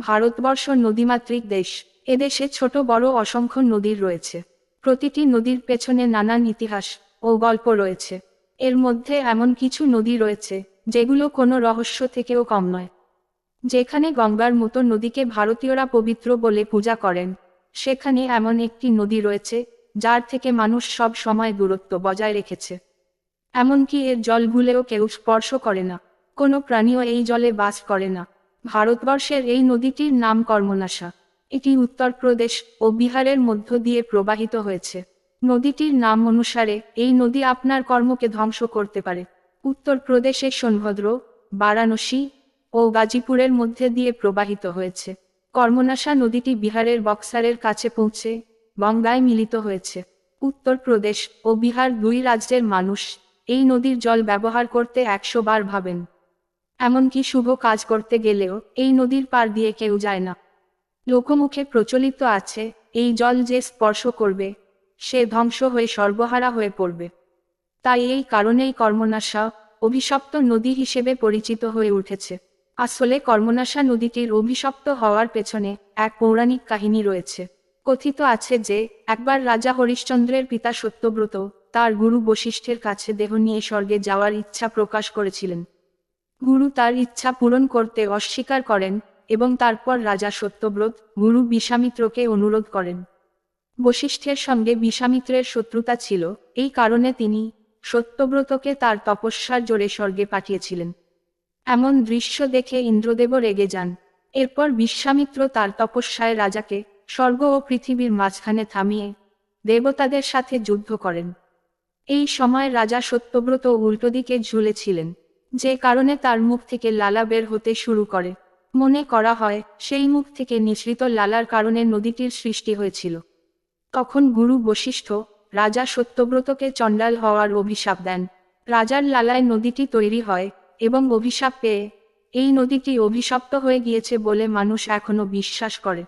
ভারতবর্ষ নদীমাতৃক দেশ। এদেশে ছোট বড় অসংখ্য নদীর রয়েছে। প্রতিটি নদীর পেছনে নানান ইতিহাস ও গল্প রয়েছে। এর মধ্যে এমন কিছু নদী রয়েছে যেগুলো কোনো রহস্য থেকেও কম নয়। যেখানে গঙ্গার মতো নদীকে ভারতীয়রা পবিত্র বলে পূজা করেন, সেখানে এমন একটি নদী রয়েছে যার থেকে মানুষ সব সময় দূরত্ব বজায় রেখেছে। এমনকি এর জল ভুলেও কেউ স্পর্শ করে না। কোনো প্রাণীও এই জলে বাস করে না। ভারতবর্ষের এই নদীটির নাম কর্মনাশা। এটি উত্তরপ্রদেশ ও বিহারের মধ্য দিয়ে প্রবাহিত হয়েছে। নদীটির নাম অনুসারে এই নদী আপনার কর্মকে ধ্বংস করতে পারে। উত্তরপ্রদেশের সোনভদ্র, বারাণসী ও গাজীপুরের মধ্যে দিয়ে প্রবাহিত হয়েছে। কর্মনাশা নদীটি বিহারের বক্সারের কাছে পৌঁছে গঙ্গায় মিলিত হয়েছে। উত্তরপ্রদেশ ও বিহার দুই রাজ্যের মানুষ এই নদীর জল ব্যবহার করতে 100 বার ভাবেন। এমনকি শুভ কাজ করতে গেলেও এই নদীর পার দিয়ে কেউ যায় না। লোকমুখে প্রচলিত আছে, এই জল যে স্পর্শ করবে সে ধ্বংস হয়ে সর্বহারা হয়ে পড়বে। তাই এই কারণেই কর্মনাশা অভিশপ্ত নদী হিসেবে পরিচিত হয়ে উঠেছে। আসলে কর্মনাশা নদীটির অভিশপ্ত হওয়ার পেছনে এক পৌরাণিক কাহিনী রয়েছে। কথিত আছে যে একবার রাজা হরিশ্চন্দ্রের পিতা সত্যব্রত তার গুরু বশিষ্ঠের কাছে দেহ নিয়ে স্বর্গে যাওয়ার ইচ্ছা প্রকাশ করেছিলেন। গুরু তার ইচ্ছা পূরণ করতে অস্বীকার করেন এবং তারপর রাজা সত্যব্রত গুরু বিশ্বামিত্রকে অনুরোধ করেন। বশিষ্ঠের সঙ্গে বিশ্বামিত্রের শত্রুতা ছিল, এই কারণে তিনি সত্যব্রতকে তার তপস্যার জোরে স্বর্গে পাঠিয়েছিলেন। এমন দৃশ্য দেখে ইন্দ্রদেবও রেগে যান। এরপর বিশ্বামিত্র তার তপস্যায় রাজাকে স্বর্গ ও পৃথিবীর মাঝখানে থামিয়ে দেবতাদের সাথে যুদ্ধ করেন। এই সময় রাজা সত্যব্রত উল্টো দিকে ঝুলেছিলেন, যে কারণে তার মুখ থেকে লালা বের হতে শুরু করে। মনে করা হয় সেই মুখ থেকে নিঃসৃত লালার কারণে নদীটির সৃষ্টি হয়েছিল। তখন গুরু বশিষ্ঠ রাজা সত্যব্রতকে চণ্ডাল হওয়ার অভিশাপ দেন। রাজার লালায় নদীটি তৈরি হয় এবং অভিশাপ পেয়ে এই নদীটি অভিশপ্ত হয়ে গিয়েছে বলে মানুষ এখনো বিশ্বাস করে।